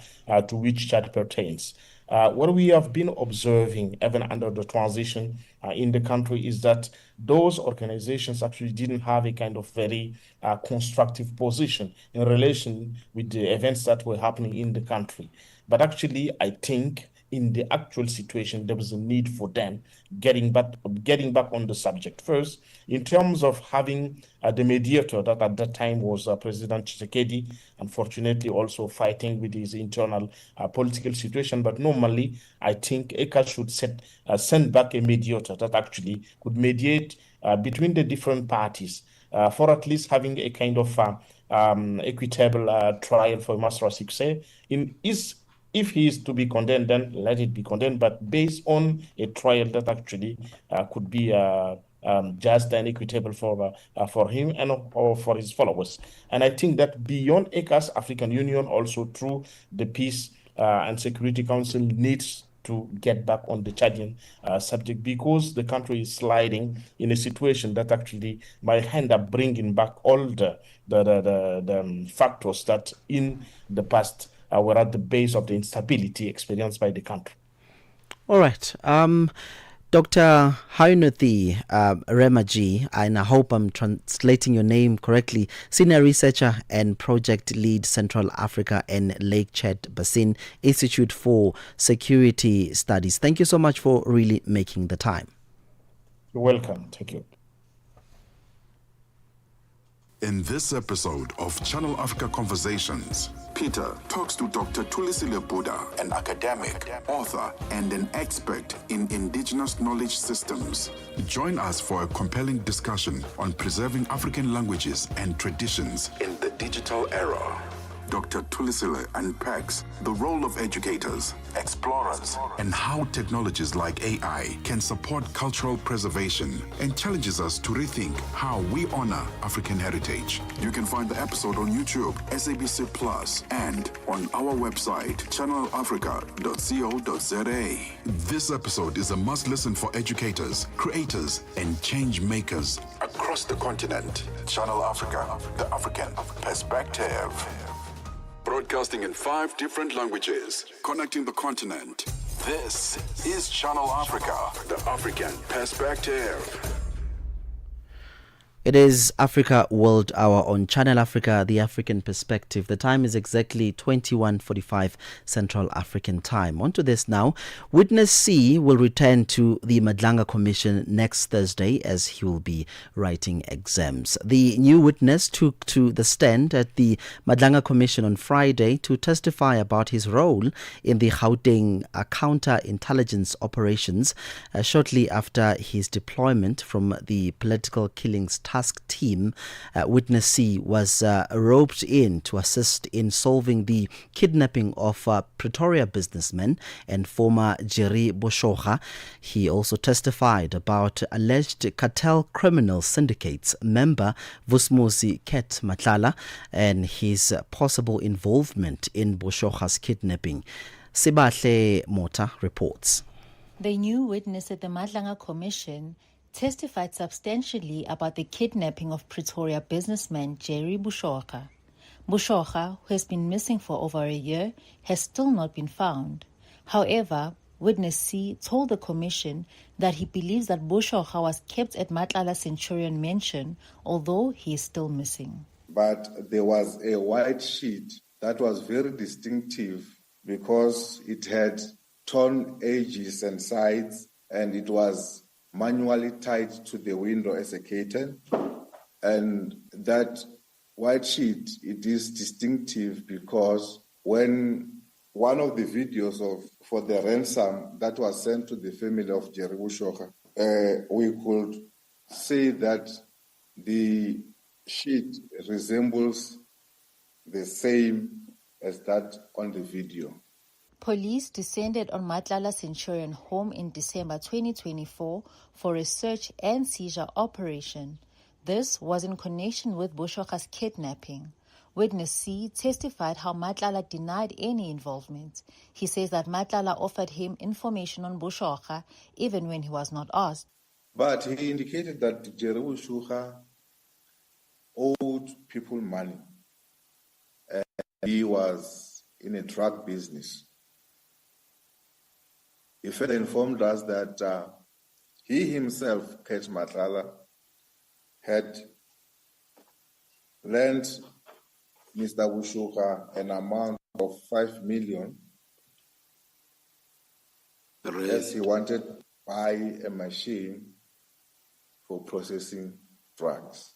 [SPEAKER 14] to which Chad pertains. What we have been observing, even under the transition in the country, is that those organizations actually didn't have a kind of very constructive position in relation with the events that were happening in the country. But actually, I think in the actual situation, there was a need for them getting back on the subject. First, in terms of having the mediator that at that time was President Tshisekedi, unfortunately also fighting with his internal political situation. But normally, I think ECA should send back a mediator that actually could mediate between the different parties for at least having a kind of equitable trial for Masra Success. If he is to be condemned, then let it be condemned, but based on a trial that actually could be just and equitable for him and or for his followers. And I think that beyond ECAS, African Union also through the Peace and Security Council needs to get back on the Chadian subject, because the country is sliding in a situation that actually might end up bringing back all the factors that in the past were at the base of the instability experienced by the country.
[SPEAKER 3] All right. Dr. Haunothi Remaji, and I hope I'm translating your name correctly, senior researcher and project lead, Central Africa and Lake Chad Basin Institute for Security Studies. Thank you so much for really making the time.
[SPEAKER 14] You're welcome. Thank you.
[SPEAKER 2] In this episode of Channel Africa Conversations, Peter talks to Dr. Thulisile Buddha, an academic, author, and an expert in indigenous knowledge systems. Join us for a compelling discussion on preserving African languages and traditions in the digital era. Dr. Thulisile unpacks the role of educators, explorers, and how technologies like AI can support cultural preservation, and challenges us to rethink how we honor African heritage. You can find the episode on YouTube, SABC Plus, and on our website, channelafrica.co.za. This episode is a must-listen for educators, creators, and change makers across the continent. Channel Africa, the African perspective. Broadcasting in 5 different languages, connecting the continent. This is Channel Africa, the African perspective.
[SPEAKER 3] It is Africa World Hour on Channel Africa, the African perspective. The time is exactly 21:45 Central African time. On to this now. Witness C will return to the Madlanga Commission next Thursday as he will be writing exams. The new witness took to the stand at the Madlanga Commission on Friday to testify about his role in the Gauteng counter-intelligence operations shortly after his deployment from the political killings task team. Witness C was roped in to assist in solving the kidnapping of Pretoria businessman and former Jerry Boshoga. He also testified about alleged cartel criminal syndicates member Vusmuzi Ket Matlala and his possible involvement in Boshoga's kidnapping. Sibahle Mota reports.
[SPEAKER 15] The new witness at the Madlanga Commission testified substantially about the kidnapping of Pretoria businessman Jerry Boshoga. Boshoga, who has been missing for over a year, has still not been found. However, witness C told the commission that he believes that Boshoga was kept at Matlala Centurion Mansion, although he is still missing.
[SPEAKER 16] But there was a white sheet that was very distinctive because it had torn edges and sides, and it was manually tied to the window as a curtain. And that white sheet, it is distinctive because when one of the videos for the ransom that was sent to the family of Jerry Boshoga, we could say that the sheet resembles the same as that on the video.
[SPEAKER 15] Police descended on Matlala Centurion home in December 2024 for a search and seizure operation. This was in connection with Boshoga's kidnapping. Witness C testified how Matlala denied any involvement. He says that Matlala offered him information on Boshoga even when he was not asked.
[SPEAKER 16] But he indicated that Jerry Boshoga owed people money. And he was in a drug business. He further informed us that he himself, Ket Matlala, had lent Mr. Boshoga an amount of 5 million as he wanted to buy a machine for processing drugs.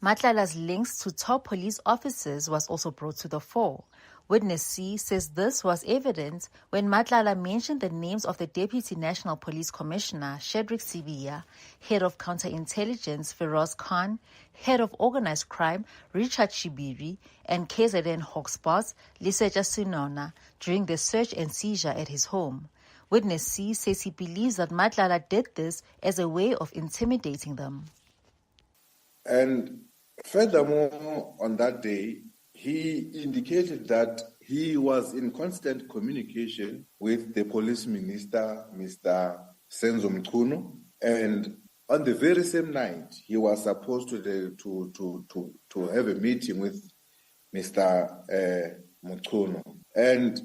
[SPEAKER 15] Matlala's links to top police officers was also brought to the fore. Witness C says this was evident when Matlala mentioned the names of the Deputy National Police Commissioner, Shedrick Sibiya, Head of Counterintelligence, Feroz Khan, Head of Organized Crime, Richard Shibiri, and KZN Hawks boss, Liseja Sinona, during the search and seizure at his home. Witness C says he believes that Matlala did this as a way of intimidating them.
[SPEAKER 16] And furthermore, on that day, he indicated that he was in constant communication with the police minister, Mr. Senzo Mchunu, and on the very same night, he was supposed to have a meeting with Mr. Mchunu, and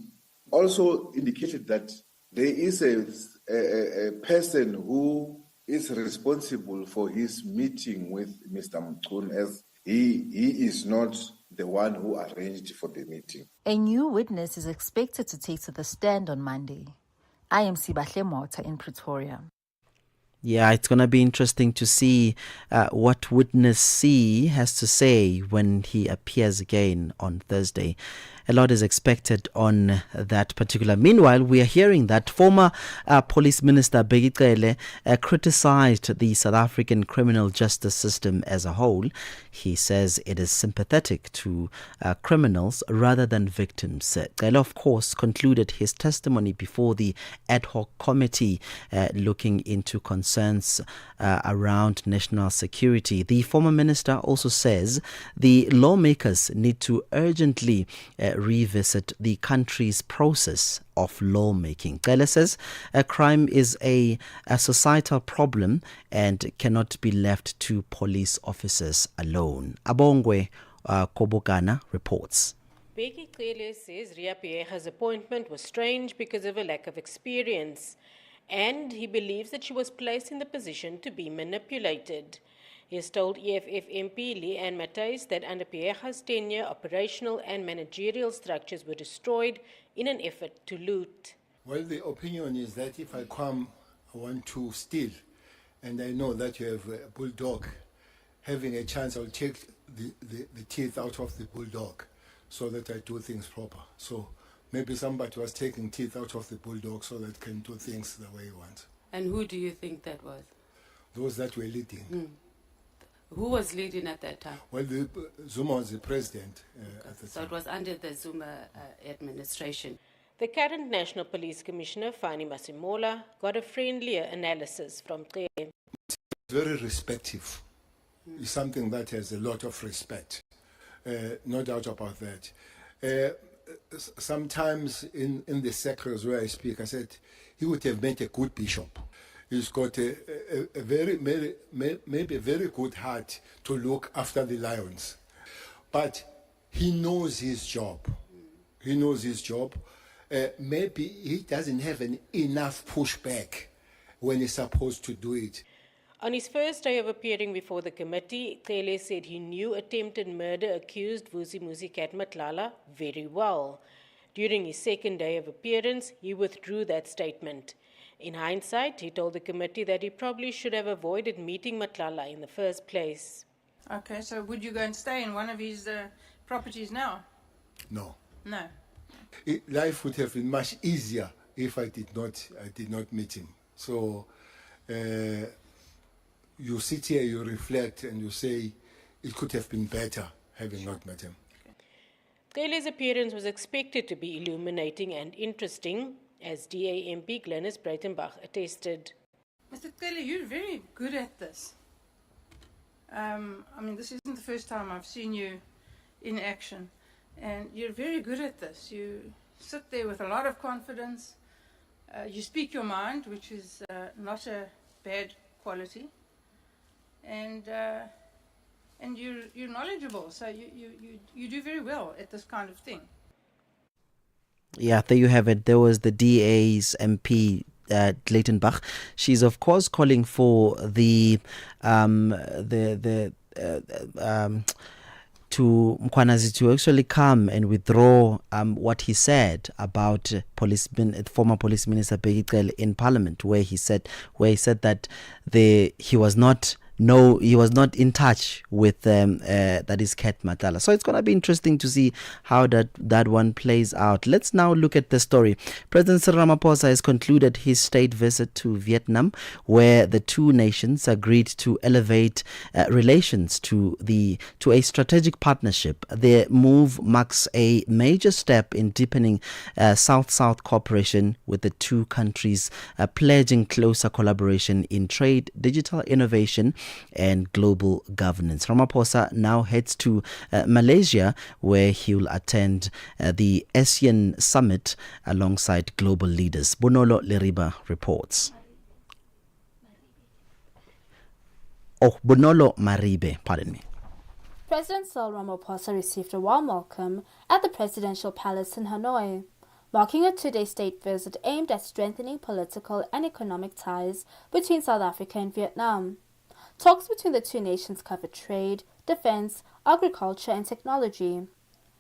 [SPEAKER 16] also indicated that there is a person who is responsible for his meeting with Mr. Mchunu, as he is not the one who arranged for the meeting.
[SPEAKER 15] A new witness is expected to take to the stand on Monday. I am Sibahle Mota in Pretoria.
[SPEAKER 3] Yeah, it's going to be interesting to see what Witness C has to say when he appears again on Thursday. A lot is expected on that particular. Meanwhile, we are hearing that former Police Minister Bheki Cele criticized the South African criminal justice system as a whole. He says it is sympathetic to criminals rather than victims. Cele, of course, concluded his testimony before the ad hoc committee looking into concerns around national security. The former minister also says the lawmakers need to urgently revisit the country's process of lawmaking. Cele says crime is a societal problem and cannot be left to police officers alone. Abongwe Kobokana reports.
[SPEAKER 17] Bheki Cele says Ria Piega's appointment was strange because of a lack of experience, and he believes that she was placed in the position to be manipulated. He has told EFF MP Leanne Matthys that under Piega's tenure, operational and managerial structures were destroyed in an effort to loot.
[SPEAKER 18] Well, the opinion is that if I come, I want to steal, and I know that you have a bulldog, having a chance, I'll take the teeth out of the bulldog so that I do things proper. So maybe somebody was taking teeth out of the bulldog so that can do things the way he wants.
[SPEAKER 17] And who do you think that was?
[SPEAKER 18] Those that were leading.
[SPEAKER 17] Who was leading at that time?
[SPEAKER 18] Well, Zuma was the president at the time.
[SPEAKER 17] So it was under the Zuma administration. The current National Police Commissioner, Fani Masimola, got a friendlier analysis from Cele.
[SPEAKER 18] Very respectful. It's something that has a lot of respect. No doubt about that. Sometimes in the circles where I speak, I said he would have made a good bishop. He's got a very, maybe a very good heart to look after the lions. But he knows his job. He knows his job. Maybe he doesn't have enough pushback when he's supposed to do it.
[SPEAKER 17] On his first day of appearing before the committee, Cele said he knew attempted murder accused Vusimuzi Cat Matlala very well. During his second day of appearance, he withdrew that statement. In hindsight, he told the committee that he probably should have avoided meeting Matlala in the first place.
[SPEAKER 19] Okay, so would you go and stay in one of his properties now?
[SPEAKER 18] No.
[SPEAKER 19] No.
[SPEAKER 18] Life would have been much easier if I did not meet him. So you sit here, you reflect, and you say it could have been better having not met him.
[SPEAKER 17] Cele's appearance was expected to be illuminating and interesting, as DA MP Glenys Breitenbach attested.
[SPEAKER 19] Mr. Cele, you're very good at this. This isn't the first time I've seen you in action, and you're very good at this. You sit there with a lot of confidence. You speak your mind, which is not a bad quality, and you're knowledgeable. So you do very well at this kind of thing.
[SPEAKER 3] Yeah, there you have it. There was the DA's MP, Gleitenbach. She's of course calling for to Mkhwanazi to actually come and withdraw what he said about former Police Minister Bheki Cele in Parliament, where he said that he was not in touch with that is Cat Matlala. So it's going to be interesting to see how that one plays out. Let's now look at the story. President Cyril Ramaphosa has concluded his state visit to Vietnam, where the two nations agreed to elevate relations to a strategic partnership. The move marks a major step in deepening South-South cooperation, with the two countries pledging closer collaboration in trade, digital innovation, and global governance. Ramaphosa now heads to Malaysia, where he will attend the ASEAN Summit alongside global leaders. Bonolo Leriba reports. Bonolo Maribe, pardon me.
[SPEAKER 20] President Cyril Ramaphosa received a warm welcome at the Presidential Palace in Hanoi, marking a two-day state visit aimed at strengthening political and economic ties between South Africa and Vietnam. Talks between the two nations cover trade, defense, agriculture, and technology.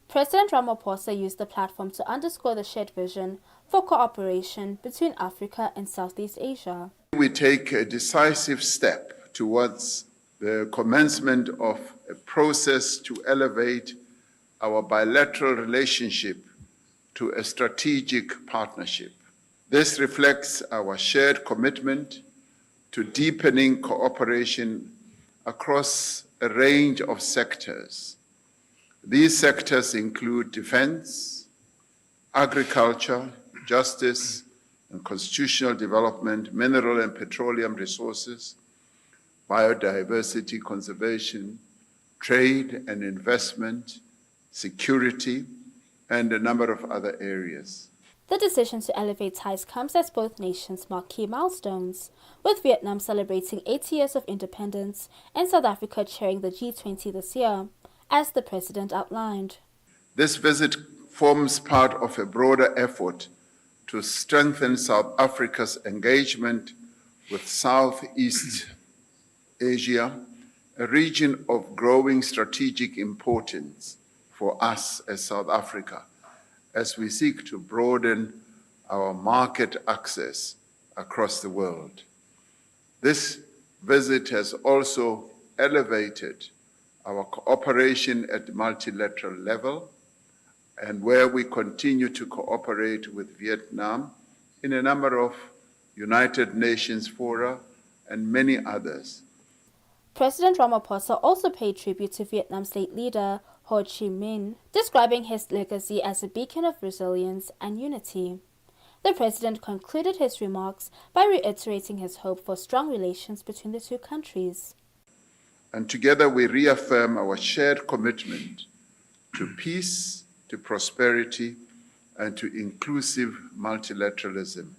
[SPEAKER 20] President Ramaphosa used the platform to underscore the shared vision for cooperation between Africa and Southeast Asia.
[SPEAKER 16] We take a decisive step towards the commencement of a process to elevate our bilateral relationship to a strategic partnership. This reflects our shared commitment to deepening cooperation across a range of sectors. These sectors include defense, agriculture, justice and constitutional development, mineral and petroleum resources, biodiversity conservation, trade and investment, security, and a number of other areas.
[SPEAKER 20] The decision to elevate ties comes as both nations mark key milestones, with Vietnam celebrating 80 years of independence and South Africa chairing the G20 this year, as the President outlined.
[SPEAKER 16] This visit forms part of a broader effort to strengthen South Africa's engagement with Southeast Asia, a region of growing strategic importance for us as South Africa, as we seek to broaden our market access across the world. This visit has also elevated our cooperation at the multilateral level, and where we continue to cooperate with Vietnam in a number of United Nations fora and many others.
[SPEAKER 20] President Ramaphosa also paid tribute to Vietnam's late leader, Ho Chi Minh, describing his legacy as a beacon of resilience and unity. The president concluded his remarks by reiterating his hope for strong relations between the two countries.
[SPEAKER 16] And together we reaffirm our shared commitment to peace, to prosperity, and to inclusive multilateralism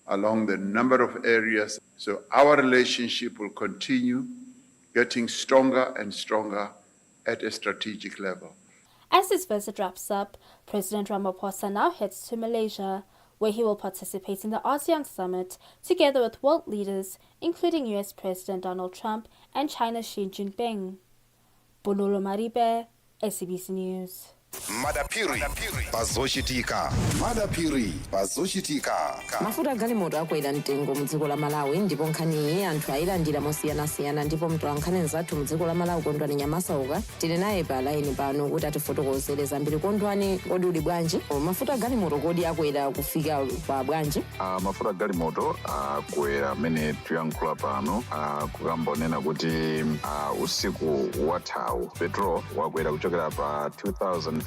[SPEAKER 16] along the number of areas. So our relationship will continue getting stronger and stronger at a strategic level.
[SPEAKER 20] As his visit wraps up, President Ramaphosa now heads to Malaysia, where he will participate in the ASEAN Summit together with world leaders, including US President Donald Trump and China's Xi Jinping. Bonolo Maribe, SABC News.
[SPEAKER 21] Madapiri pazochitika. Madapiri pazochitika.
[SPEAKER 22] Mafuta galimoto akwera mtengo mdziko la Malawi ndipo nkhani anthu ayilandira mosiyanasiyana ndipo mtolankhani nzathu mdziko la Malawi Kondwani Nyamasauka tili naye pa line pano kuti atifotokozere zambiri. Kondwani, kodi uli bwanji? Mafuta galimoto kodi akwera kufika pa bwanji?
[SPEAKER 23] Mafuta galimoto akwera amene tuyankhula pano kukambonena kuti usiku wathawu petrol wakwera kuchokera pa 2,530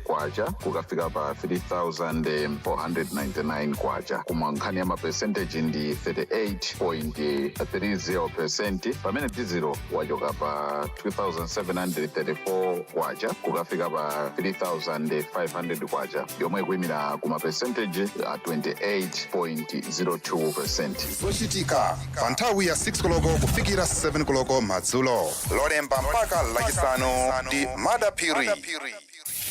[SPEAKER 23] kwacha kukafika pa 3,499 kwacha. Kuma nkhani ya mapercentage ndi 38.30%, pamene diesel wachoka pa 2,734 kwacha kukafika pa 3,500 kwacha, yomwe ikuimira kuma percentage 28.02%.
[SPEAKER 21] Zochitika pa nthawi ya 6 koloko kufikira 7 koloko madzulo. Lolemba mpaka lachisanu ndi Madapiri.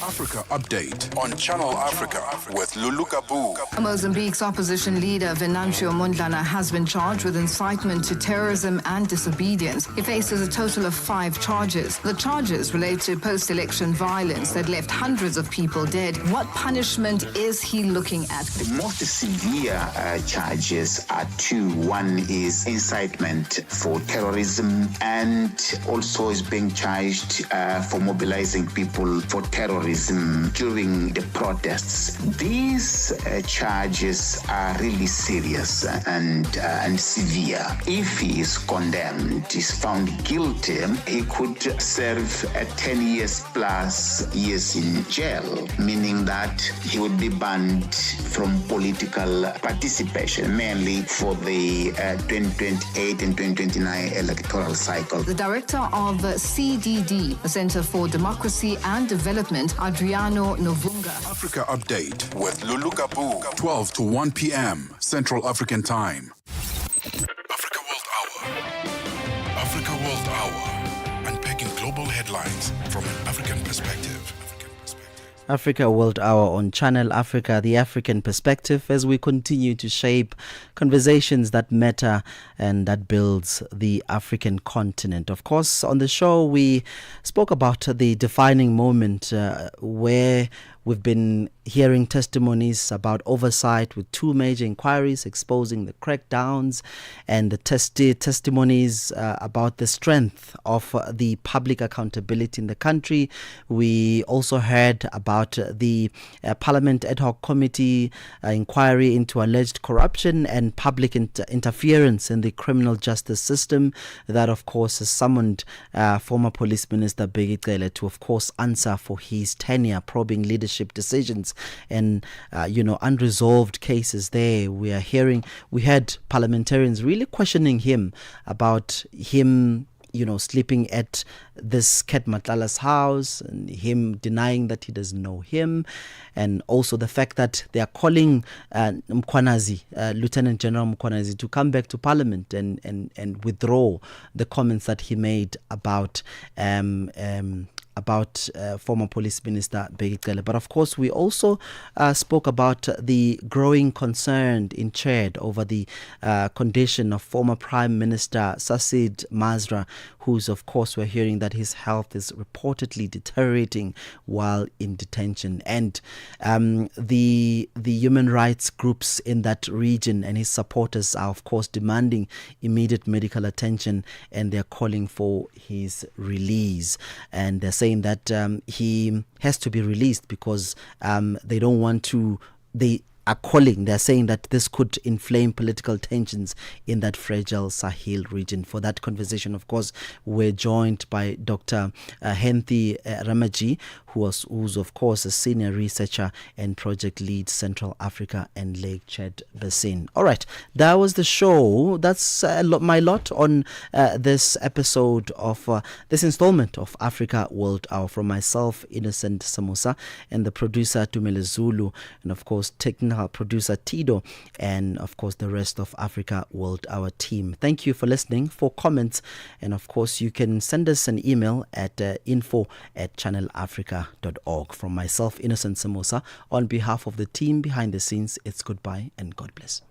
[SPEAKER 2] Africa Update on Channel Africa with Lulu Kabu.
[SPEAKER 24] Mozambique's opposition leader Venancio Mondlane has been charged with incitement to terrorism and disobedience. He faces a total of 5 charges. The charges relate to post-election violence that left hundreds of people dead. What punishment is he looking at?
[SPEAKER 25] The most severe charges are 2. One is incitement for terrorism, and also is being charged for mobilizing people for terrorism during the protests. These charges are really serious and severe. If he is condemned, is found guilty, he could serve 10 years plus years in jail, meaning that he would be banned from political participation, mainly for the 2028 and 2029 electoral cycle.
[SPEAKER 24] The director of CDD, the Center for Democracy and Development, Adriano Novunga.
[SPEAKER 2] Africa Update with Lulu Kabu, 12 to 1 p.m. Central African Time. Africa World Hour. Africa World Hour. Unpacking global headlines from an African perspective.
[SPEAKER 3] Africa World Hour on Channel Africa, the African perspective, as we continue to shape conversations that matter and that builds the African continent. Of course, on the show, we spoke about the defining moment where we've been hearing testimonies about oversight with 2 major inquiries exposing the crackdowns and the testimonies about the strength of the public accountability in the country. We also heard about the Parliament Ad Hoc Committee inquiry into alleged corruption and public interference in the criminal justice system that, of course, has summoned former Police Minister Bheki Cele to, of course, answer for his tenure, probing leadership decisions and, unresolved cases there. We had parliamentarians really questioning him about him sleeping at this Ket Matlala's house, and him denying that he doesn't know him, and also the fact that they are calling Mkhwanazi, Lieutenant General Mkhwanazi, to come back to Parliament and withdraw the comments that he made about former Police Minister Bheki Cele. But of course, we also spoke about the growing concern in Chad over the condition of former Prime Minister Sassid Mazra, who's, of course, we're hearing that his health is reportedly deteriorating while in detention. And the human rights groups in that region and his supporters are, of course, demanding immediate medical attention, and they're calling for his release. And they're saying that he has to be released because they don't want to... They're saying that this could inflame political tensions in that fragile Sahel region. For that conversation, of course, we're joined by Dr. Henthi Ramaji, who's of course a senior researcher and project lead Central Africa and Lake Chad Basin. All right, that was the show. That's my lot on this episode of this installment of Africa World Hour. From myself, Innocent Semosa, and the producer Tumele Zulu, and of course technical producer Tido, and of course the rest of Africa World Hour team. Thank you for listening. For comments, and of course you can send us an email at info@channelafrica.org. From myself, Innocent Semosa, on behalf of the team behind the scenes, it's goodbye and God bless.